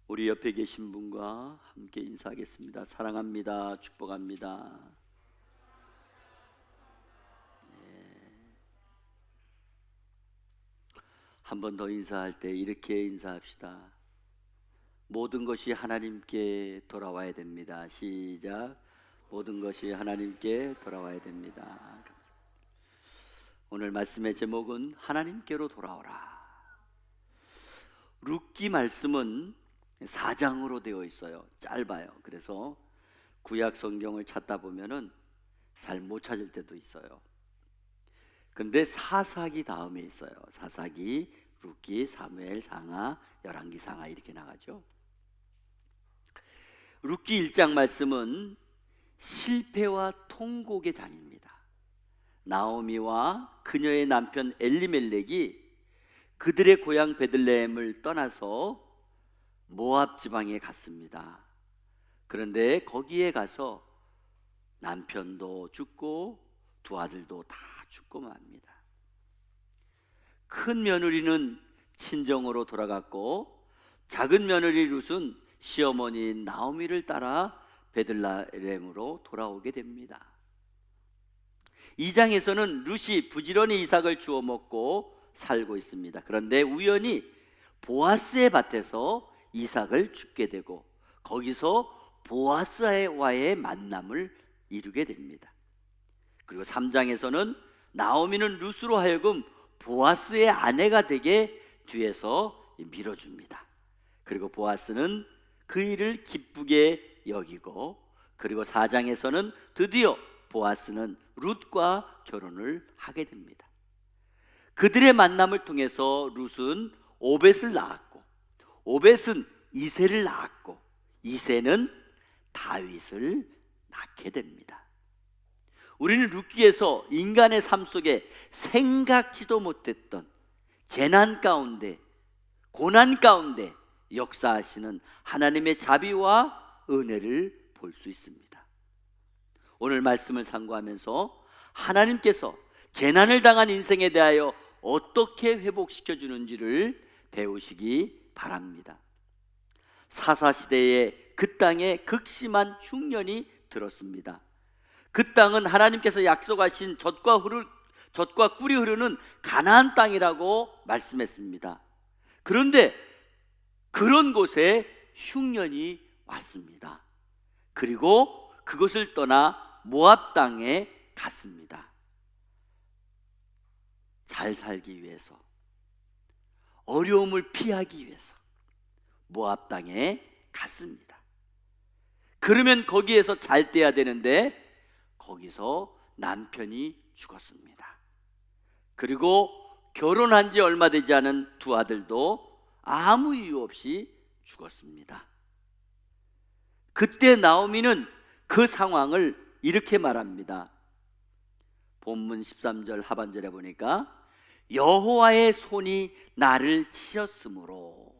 우리 옆에 계신 분과 함께 인사하겠습니다. 사랑합니다. 축복합니다. 한 번 더 인사할 때 이렇게 인사합시다. 모든 것이 하나님께 돌아와야 됩니다. 시작. 모든 것이 하나님께 돌아와야 됩니다. 오늘 말씀의 제목은 하나님께로 돌아오라. 룻기 말씀은 4장으로 되어 있어요. 짧아요. 그래서 구약 성경을 찾다 보면은 잘 못 찾을 때도 있어요. 근데 사사기 다음에 있어요. 사사기, 룻기, 사무엘, 상하, 열왕기, 상하 이렇게 나가죠. 룻기 1장 말씀은 실패와 통곡의 장입니다. 나오미와 그녀의 남편 엘리멜렉이 그들의 고향 베들레헴을 떠나서 모압 지방에 갔습니다. 그런데 거기에 가서 남편도 죽고 두 아들도 다 죽고 맙니다. 큰 며느리는 친정으로 돌아갔고 작은 며느리 룻은 시어머니인 나오미를 따라 베들레헴으로 돌아오게 됩니다. 2장에서는 룻이 부지런히 이삭을 주워 먹고 살고 있습니다. 그런데 우연히 보아스의 밭에서 이삭을 죽게 되고 거기서 보아스와의 만남을 이루게 됩니다. 그리고 3장에서는 나오미는 룻으로 하여금 보아스의 아내가 되게 뒤에서 밀어줍니다. 그리고 보아스는 그 일을 기쁘게 여기고, 그리고 4장에서는 드디어 보아스는 룻과 결혼을 하게 됩니다. 그들의 만남을 통해서 룻은 오벳을 낳았고, 오벳은 이새를 낳았고, 이새는 다윗을 낳게 됩니다. 우리는 룻기에서 인간의 삶 속에 생각지도 못했던 재난 가운데, 고난 가운데 역사하시는 하나님의 자비와 은혜를 볼 수 있습니다. 오늘 말씀을 상고하면서 하나님께서 재난을 당한 인생에 대하여 어떻게 회복시켜 주는지를 배우시기 바랍니다. 사사시대에 그 땅에 극심한 흉년이 들었습니다. 그 땅은 하나님께서 약속하신 젖과 꿀이 흐르는 가나안 땅이라고 말씀했습니다. 그런데 그런 곳에 흉년이 왔습니다. 그리고 그것을 떠나 모압 땅에 갔습니다. 잘 살기 위해서, 어려움을 피하기 위해서 모압 땅에 갔습니다. 그러면 거기에서 잘 돼야 되는데 거기서 남편이 죽었습니다. 그리고 결혼한 지 얼마 되지 않은 두 아들도 아무 이유 없이 죽었습니다. 그때 나오미는 그 상황을 이렇게 말합니다. 본문 13절 하반절에 보니까 여호와의 손이 나를 치셨으므로,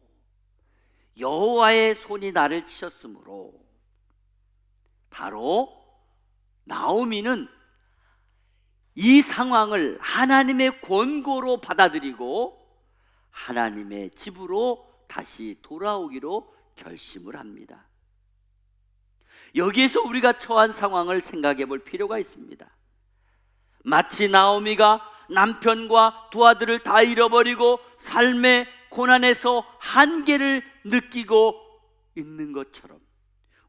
여호와의 손이 나를 치셨으므로. 바로 나오미는 이 상황을 하나님의 권고로 받아들이고 하나님의 집으로 다시 돌아오기로 결심을 합니다. 여기에서 우리가 처한 상황을 생각해 볼 필요가 있습니다. 마치 나오미가 남편과 두 아들을 다 잃어버리고 삶의 고난에서 한계를 느끼고 있는 것처럼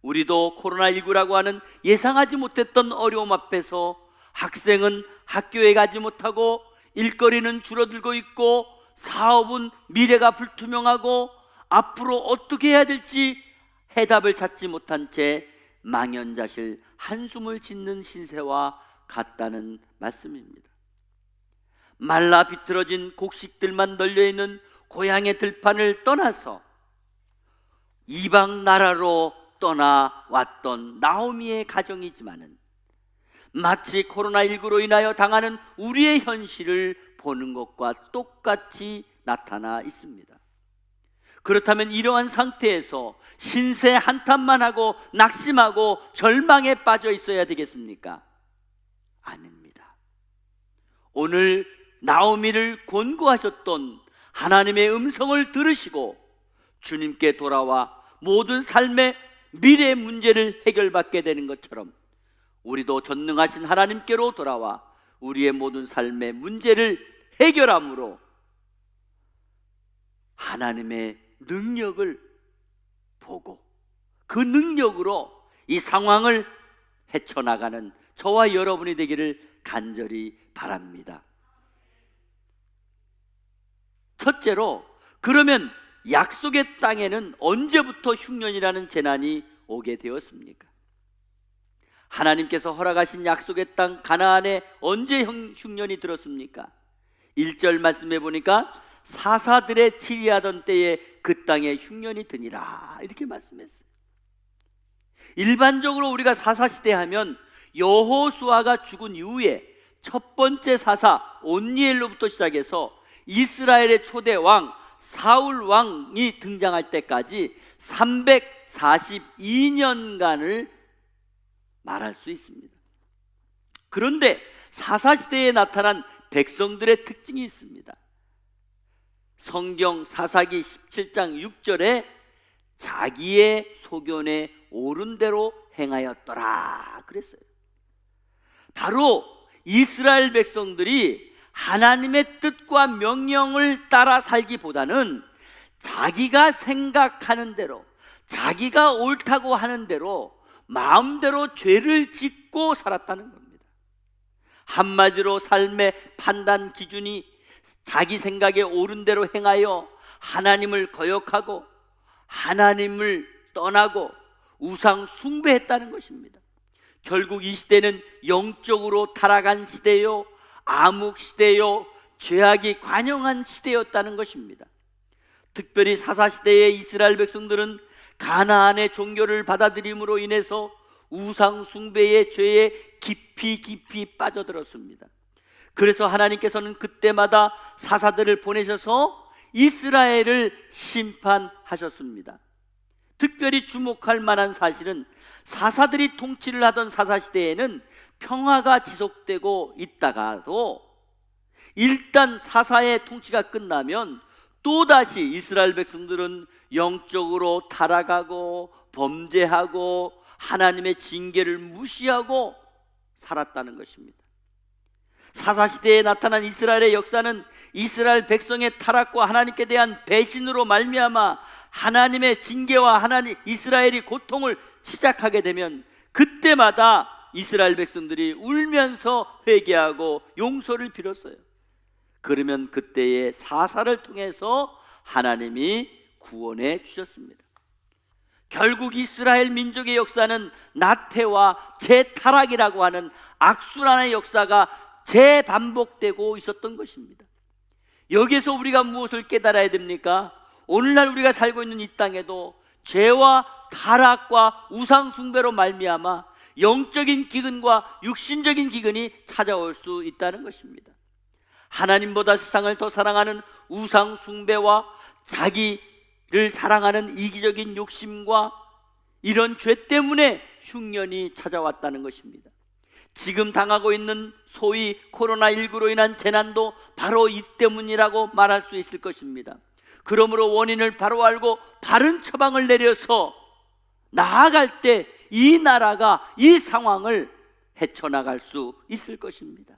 우리도 코로나19라고 하는 예상하지 못했던 어려움 앞에서 학생은 학교에 가지 못하고 일거리는 줄어들고 있고 사업은 미래가 불투명하고 앞으로 어떻게 해야 될지 해답을 찾지 못한 채 망연자실 한숨을 짓는 신세와 같다는 말씀입니다. 말라 비틀어진 곡식들만 널려있는 고향의 들판을 떠나서 이방 나라로 떠나왔던 나오미의 가정이지만은 마치 코로나19로 인하여 당하는 우리의 현실을 보는 것과 똑같이 나타나 있습니다. 그렇다면 이러한 상태에서 신세 한탄만 하고 낙심하고 절망에 빠져 있어야 되겠습니까? 아닙니다. 오늘 나오미를 권고하셨던 하나님의 음성을 들으시고 주님께 돌아와 모든 삶의 미래 문제를 해결받게 되는 것처럼 우리도 전능하신 하나님께로 돌아와 우리의 모든 삶의 문제를 해결함으로 하나님의 능력을 보고 그 능력으로 이 상황을 헤쳐나가는 저와 여러분이 되기를 간절히 바랍니다. 첫째로, 그러면 약속의 땅에는 언제부터 흉년이라는 재난이 오게 되었습니까? 하나님께서 허락하신 약속의 땅 가나안에 언제 흉년이 들었습니까? 1절 말씀해 보니까 사사들의 치리하던 때에 그 땅에 흉년이 드니라, 이렇게 말씀했어요. 일반적으로 우리가 사사시대 하면 여호수아가 죽은 이후에 첫 번째 사사 온니엘로부터 시작해서 이스라엘의 초대 왕 사울 왕이 등장할 때까지 342년간을 말할 수 있습니다. 그런데 사사시대에 나타난 백성들의 특징이 있습니다. 성경 사사기 17장 6절에 자기의 소견에 옳은 대로 행하였더라 그랬어요. 바로 이스라엘 백성들이 하나님의 뜻과 명령을 따라 살기보다는 자기가 생각하는 대로, 자기가 옳다고 하는 대로 마음대로 죄를 짓고 살았다는 겁니다. 한마디로 삶의 판단 기준이 자기 생각에 옳은 대로 행하여 하나님을 거역하고 하나님을 떠나고 우상 숭배했다는 것입니다. 결국 이 시대는 영적으로 타락한 시대요, 암흑 시대요, 죄악이 관영한 시대였다는 것입니다. 특별히 사사시대의 이스라엘 백성들은 가나안의 종교를 받아들임으로 인해서 우상 숭배의 죄에 깊이 빠져들었습니다. 그래서 하나님께서는 그때마다 사사들을 보내셔서 이스라엘을 심판하셨습니다. 특별히 주목할 만한 사실은 사사들이 통치를 하던 사사시대에는 평화가 지속되고 있다가도 일단 사사의 통치가 끝나면 또다시 이스라엘 백성들은 영적으로 타락하고 범죄하고 하나님의 징계를 무시하고 살았다는 것입니다. 사사시대에 나타난 이스라엘의 역사는 이스라엘 백성의 타락과 하나님께 대한 배신으로 말미암아 하나님의 징계와 이스라엘이 고통을 시작하게 되면 그때마다 이스라엘 백성들이 울면서 회개하고 용서를 빌었어요. 그러면 그때의 사사를 통해서 하나님이 구원해 주셨습니다. 결국 이스라엘 민족의 역사는 나태와 재타락이라고 하는 악순환의 역사가 재반복되고 있었던 것입니다. 여기에서 우리가 무엇을 깨달아야 됩니까? 오늘날 우리가 살고 있는 이 땅에도 죄와 타락과 우상 숭배로 말미암아 영적인 기근과 육신적인 기근이 찾아올 수 있다는 것입니다. 하나님보다 세상을 더 사랑하는 우상 숭배와 자기를 사랑하는 이기적인 욕심과 이런 죄 때문에 흉년이 찾아왔다는 것입니다. 지금 당하고 있는 소위 코로나19로 인한 재난도 바로 이 때문이라고 말할 수 있을 것입니다. 그러므로 원인을 바로 알고 바른 처방을 내려서 나아갈 때 이 나라가 이 상황을 헤쳐나갈 수 있을 것입니다.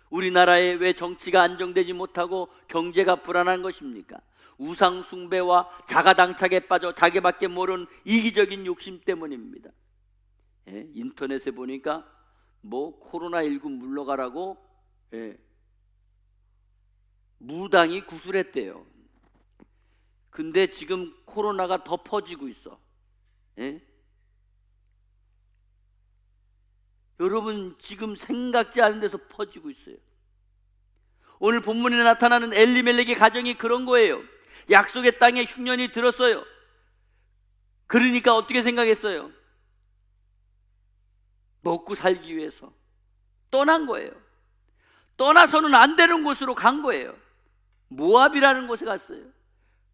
우리나라에 왜 정치가 안정되지 못하고 경제가 불안한 것입니까? 우상 숭배와 자가당착에 빠져 자기밖에 모르는 이기적인 욕심 때문입니다. 인터넷에 보니까 코로나19 물러가라고 무당이 구술했대요. 근데 지금 코로나가 더 퍼지고 있어. 여러분, 지금 생각지 않은 데서 퍼지고 있어요. 오늘 본문에 나타나는 엘리멜렉의 가정이 그런 거예요. 약속의 땅에 흉년이 들었어요. 그러니까 어떻게 생각했어요? 먹고 살기 위해서 떠난 거예요. 떠나서는 안 되는 곳으로 간 거예요. 모압이라는 곳에 갔어요.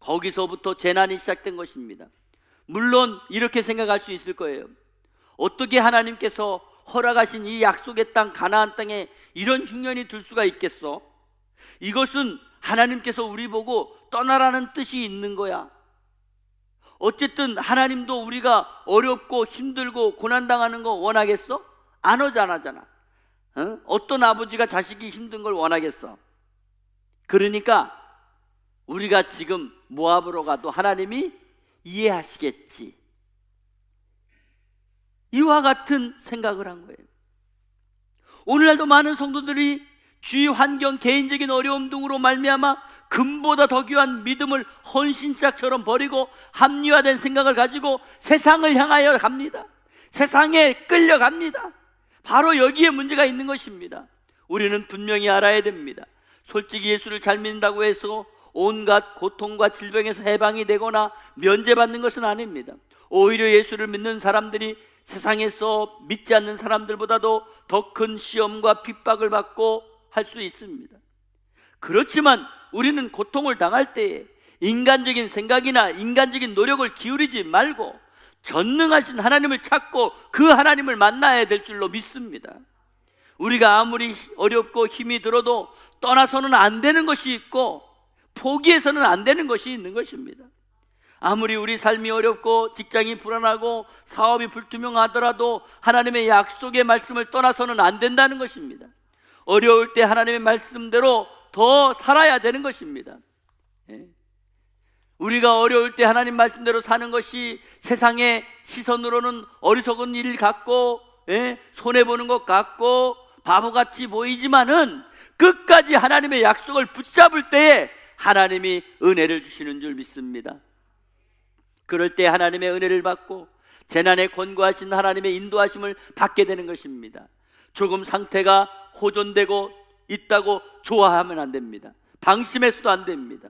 거기서부터 재난이 시작된 것입니다. 물론 이렇게 생각할 수 있을 거예요. 어떻게 하나님께서 허락하신 이 약속의 땅 가나안 땅에 이런 흉년이 들 수가 있겠어? 이것은 하나님께서 우리 보고 떠나라는 뜻이 있는 거야. 어쨌든 하나님도 우리가 어렵고 힘들고 고난당하는 거 원하겠어? 안 하잖아. 어떤 아버지가 자식이 힘든 걸 원하겠어? 그러니까 우리가 지금 모압으로 가도 하나님이 이해하시겠지, 이와 같은 생각을 한 거예요. 오늘날도 많은 성도들이 주위 환경, 개인적인 어려움 등으로 말미암아 금보다 더 귀한 믿음을 헌신짝처럼 버리고 합리화된 생각을 가지고 세상을 향하여 갑니다. 세상에 끌려갑니다. 바로 여기에 문제가 있는 것입니다. 우리는 분명히 알아야 됩니다. 솔직히 예수를 잘 믿는다고 해서 온갖 고통과 질병에서 해방이 되거나 면제받는 것은 아닙니다. 오히려 예수를 믿는 사람들이 세상에서 믿지 않는 사람들보다도 더 큰 시험과 핍박을 받고 할 수 있습니다. 그렇지만 우리는 고통을 당할 때에 인간적인 생각이나 인간적인 노력을 기울이지 말고 전능하신 하나님을 찾고 그 하나님을 만나야 될 줄로 믿습니다. 우리가 아무리 어렵고 힘이 들어도 떠나서는 안 되는 것이 있고 포기해서는 안 되는 것이 있는 것입니다. 아무리 우리 삶이 어렵고 직장이 불안하고 사업이 불투명하더라도 하나님의 약속의 말씀을 떠나서는 안 된다는 것입니다. 어려울 때 하나님의 말씀대로 더 살아야 되는 것입니다. 우리가 어려울 때 하나님 말씀대로 사는 것이 세상의 시선으로는 어리석은 일 같고 손해보는 것 같고 바보같이 보이지만은 끝까지 하나님의 약속을 붙잡을 때에 하나님이 은혜를 주시는 줄 믿습니다. 그럴 때 하나님의 은혜를 받고 재난에 권고하신 하나님의 인도하심을 받게 되는 것입니다. 조금 상태가 호전되고 있다고 좋아하면 안 됩니다. 방심해서도 안 됩니다.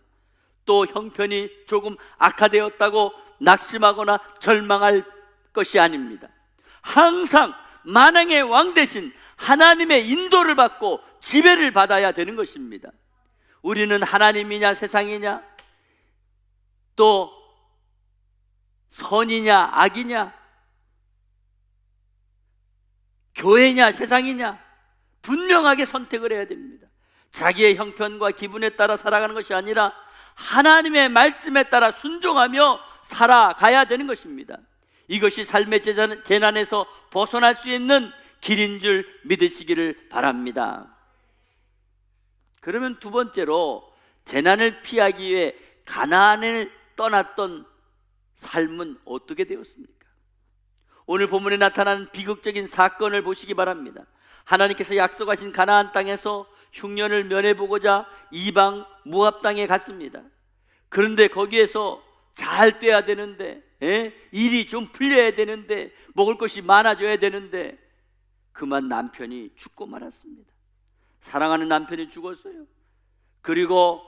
또 형편이 조금 악화되었다고 낙심하거나 절망할 것이 아닙니다. 항상 만왕의 왕 대신 하나님의 인도를 받고 지배를 받아야 되는 것입니다. 우리는 하나님이냐 세상이냐, 또 선이냐 악이냐, 교회냐 세상이냐 분명하게 선택을 해야 됩니다. 자기의 형편과 기분에 따라 살아가는 것이 아니라 하나님의 말씀에 따라 순종하며 살아가야 되는 것입니다. 이것이 삶의 재난에서 벗어날 수 있는 길인 줄 믿으시기를 바랍니다. 그러면 두 번째로, 재난을 피하기 위해 가나안을 떠났던 삶은 어떻게 되었습니까? 오늘 본문에 나타나는 비극적인 사건을 보시기 바랍니다. 하나님께서 약속하신 가나안 땅에서 흉년을 면해보고자 이방 모압 땅에 갔습니다. 그런데 거기에서 잘 돼야 되는데, 일이 좀 풀려야 되는데, 먹을 것이 많아져야 되는데 그만 남편이 죽고 말았습니다. 사랑하는 남편이 죽었어요. 그리고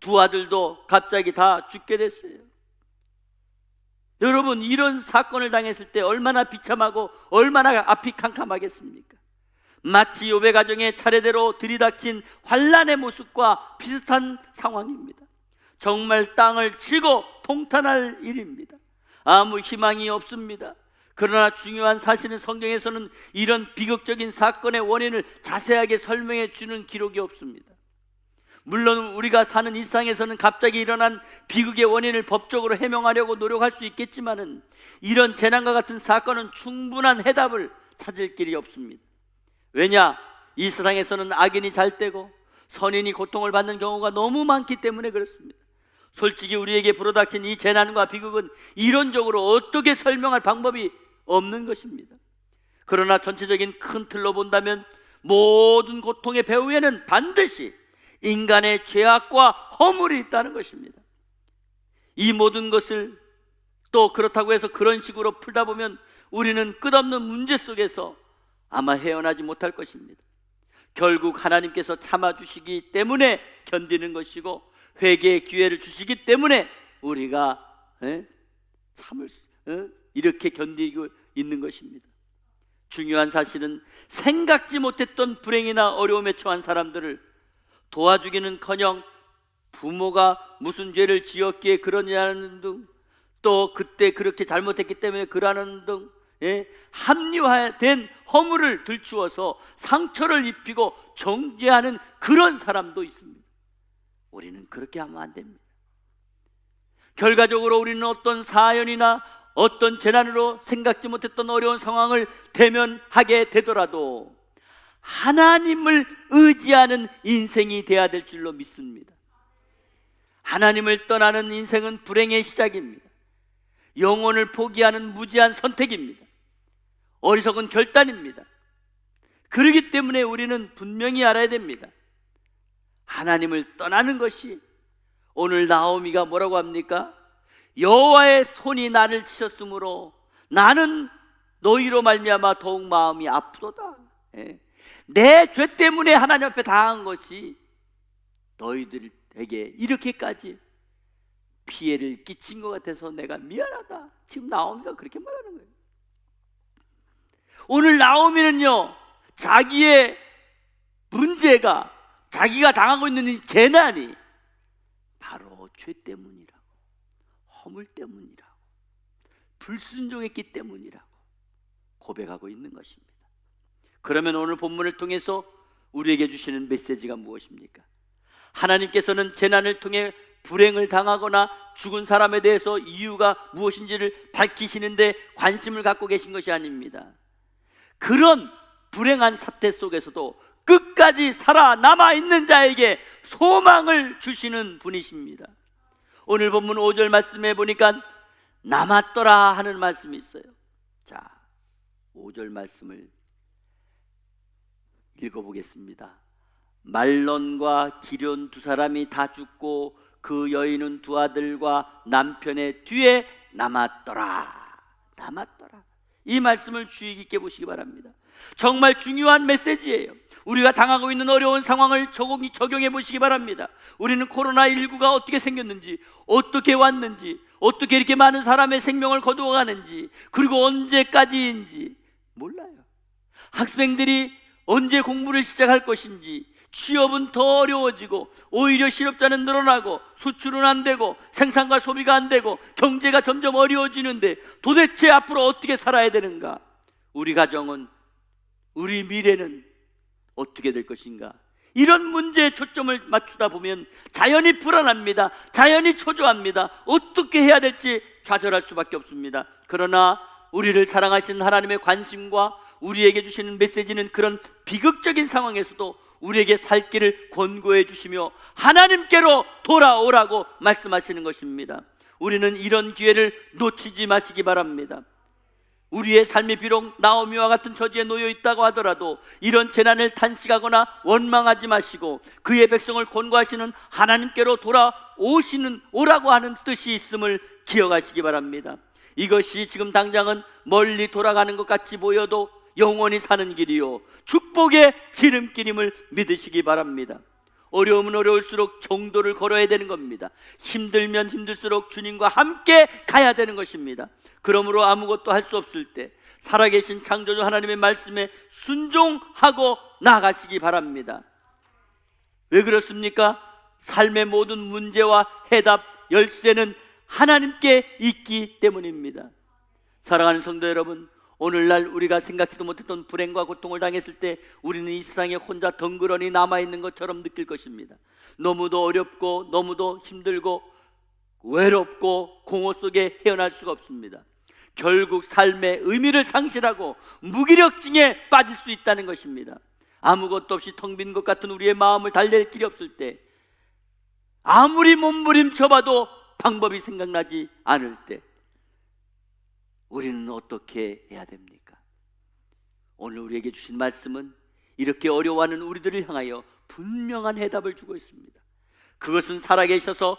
두 아들도 갑자기 다 죽게 됐어요. 여러분, 이런 사건을 당했을 때 얼마나 비참하고 얼마나 앞이 캄캄하겠습니까? 마치 욥의 가정에 차례대로 들이닥친 환난의 모습과 비슷한 상황입니다. 정말 땅을 치고 통탄할 일입니다. 아무 희망이 없습니다. 그러나 중요한 사실은 성경에서는 이런 비극적인 사건의 원인을 자세하게 설명해 주는 기록이 없습니다. 물론 우리가 사는 일상에서는 갑자기 일어난 비극의 원인을 법적으로 해명하려고 노력할 수 있겠지만은 이런 재난과 같은 사건은 충분한 해답을 찾을 길이 없습니다. 왜냐? 이 세상에서는 악인이 잘 되고 선인이 고통을 받는 경우가 너무 많기 때문에 그렇습니다. 솔직히 우리에게 불어닥친 이 재난과 비극은 이론적으로 어떻게 설명할 방법이 없는 것입니다. 그러나 전체적인 큰 틀로 본다면 모든 고통의 배후에는 반드시 인간의 죄악과 허물이 있다는 것입니다. 이 모든 것을 또 그렇다고 해서 그런 식으로 풀다 보면 우리는 끝없는 문제 속에서 아마 헤어나지 못할 것입니다. 결국 하나님께서 참아주시기 때문에 견디는 것이고 회개의 기회를 주시기 때문에 우리가 이렇게 견디고 있는 것입니다. 중요한 사실은 생각지 못했던 불행이나 어려움에 처한 사람들을 도와주기는커녕 부모가 무슨 죄를 지었기에 그러냐는 등, 또 그때 그렇게 잘못했기 때문에 그러는 등 합리화된 허물을 들추어서 상처를 입히고 정죄하는 그런 사람도 있습니다. 우리는 그렇게 하면 안 됩니다. 결과적으로 우리는 어떤 사연이나 어떤 재난으로 생각지 못했던 어려운 상황을 대면하게 되더라도 하나님을 의지하는 인생이 되어야 될 줄로 믿습니다. 하나님을 떠나는 인생은 불행의 시작입니다. 영혼을 포기하는 무지한 선택입니다. 어리석은 결단입니다. 그렇기 때문에 우리는 분명히 알아야 됩니다. 하나님을 떠나는 것이, 오늘 나오미가 뭐라고 합니까? 여호와의 손이 나를 치셨으므로 나는 너희로 말미암아 더욱 마음이 아프도다. 내 죄 때문에 하나님 앞에 당한 것이 너희들에게 이렇게까지 피해를 끼친 것 같아서 내가 미안하다. 지금 나오미가 그렇게 말하는 거예요. 오늘 나오미는요, 자기의 문제가, 자기가 당하고 있는 이 재난이 바로 죄 때문이라고, 허물 때문이라고, 불순종했기 때문이라고 고백하고 있는 것입니다. 그러면 오늘 본문을 통해서 우리에게 주시는 메시지가 무엇입니까? 하나님께서는 재난을 통해 불행을 당하거나 죽은 사람에 대해서 이유가 무엇인지를 밝히시는데 관심을 갖고 계신 것이 아닙니다. 그런 불행한 사태 속에서도 끝까지 살아남아 있는 자에게 소망을 주시는 분이십니다. 오늘 본문 5절 말씀에 보니까 남았더라 하는 말씀이 있어요. 자, 5절 말씀을 읽어보겠습니다. 말론과 기럨 두 사람이 다 죽고 그 여인은 두 아들과 남편의 뒤에 남았더라. 남았더라. 이 말씀을 주의 깊게 보시기 바랍니다. 정말 중요한 메시지예요. 우리가 당하고 있는 어려운 상황을 적용해 보시기 바랍니다. 우리는 코로나19가 어떻게 생겼는지, 어떻게 왔는지, 어떻게 이렇게 많은 사람의 생명을 거두어가는지, 그리고 언제까지인지 몰라요. 학생들이 언제 공부를 시작할 것인지, 취업은 더 어려워지고 오히려 실업자는 늘어나고 수출은 안 되고 생산과 소비가 안 되고 경제가 점점 어려워지는데 도대체 앞으로 어떻게 살아야 되는가? 우리 가정은, 우리 미래는 어떻게 될 것인가? 이런 문제에 초점을 맞추다 보면 자연히 불안합니다. 자연히 초조합니다. 어떻게 해야 될지 좌절할 수밖에 없습니다. 그러나 우리를 사랑하시는 하나님의 관심과 우리에게 주시는 메시지는 그런 비극적인 상황에서도 우리에게 살 길을 권고해 주시며 하나님께로 돌아오라고 말씀하시는 것입니다. 우리는 이런 기회를 놓치지 마시기 바랍니다. 우리의 삶이 비록 나오미와 같은 처지에 놓여 있다고 하더라도 이런 재난을 탄식하거나 원망하지 마시고 그의 백성을 권고하시는 하나님께로 오라고 하는 뜻이 있음을 기억하시기 바랍니다. 이것이 지금 당장은 멀리 돌아가는 것 같이 보여도 영원히 사는 길이요 축복의 지름길임을 믿으시기 바랍니다. 어려우면 어려울수록 정도를 걸어야 되는 겁니다. 힘들면 힘들수록 주님과 함께 가야 되는 것입니다. 그러므로 아무것도 할 수 없을 때 살아계신 창조주 하나님의 말씀에 순종하고 나아가시기 바랍니다. 왜 그렇습니까? 삶의 모든 문제와 해답, 열쇠는 하나님께 있기 때문입니다. 사랑하는 성도 여러분, 오늘날 우리가 생각지도 못했던 불행과 고통을 당했을 때 우리는 이 세상에 혼자 덩그러니 남아있는 것처럼 느낄 것입니다. 너무도 어렵고 너무도 힘들고 외롭고 공허 속에 헤어날 수가 없습니다. 결국 삶의 의미를 상실하고 무기력증에 빠질 수 있다는 것입니다. 아무것도 없이 텅 빈 것 같은 우리의 마음을 달랠 길이 없을 때, 아무리 몸부림쳐봐도 방법이 생각나지 않을 때 우리는 어떻게 해야 됩니까? 오늘 우리에게 주신 말씀은 이렇게 어려워하는 우리들을 향하여 분명한 해답을 주고 있습니다. 그것은 살아계셔서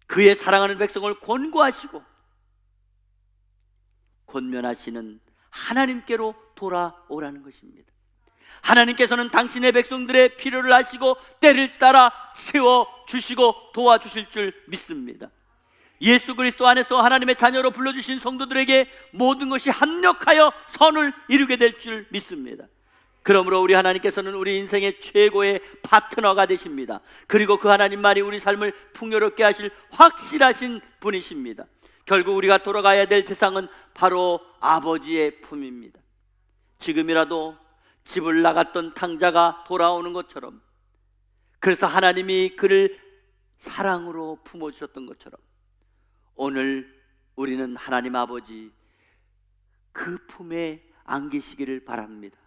그의 사랑하는 백성을 권고하시고 권면하시는 하나님께로 돌아오라는 것입니다. 하나님께서는 당신의 백성들의 필요를 아시고 때를 따라 채워주시고 도와주실 줄 믿습니다. 예수 그리스도 안에서 하나님의 자녀로 불러주신 성도들에게 모든 것이 합력하여 선을 이루게 될 줄 믿습니다. 그러므로 우리 하나님께서는 우리 인생의 최고의 파트너가 되십니다. 그리고 그 하나님만이 우리 삶을 풍요롭게 하실 확실하신 분이십니다. 결국 우리가 돌아가야 될 대상은 바로 아버지의 품입니다. 지금이라도 집을 나갔던 탕자가 돌아오는 것처럼, 그래서 하나님이 그를 사랑으로 품어주셨던 것처럼 오늘 우리는 하나님 아버지 그 품에 안기시기를 바랍니다.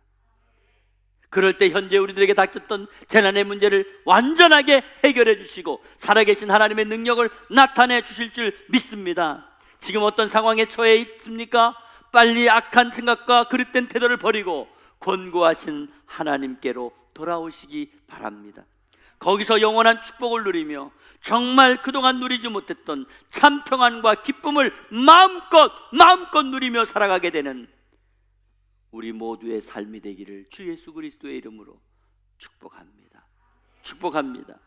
그럴 때 현재 우리들에게 닥쳤던 재난의 문제를 완전하게 해결해 주시고 살아계신 하나님의 능력을 나타내 주실 줄 믿습니다. 지금 어떤 상황에 처해 있습니까? 빨리 악한 생각과 그릇된 태도를 버리고 권고하신 하나님께로 돌아오시기 바랍니다. 거기서 영원한 축복을 누리며 정말 그동안 누리지 못했던 참 평안과 기쁨을 마음껏 누리며 살아가게 되는 우리 모두의 삶이 되기를 주 예수 그리스도의 이름으로 축복합니다.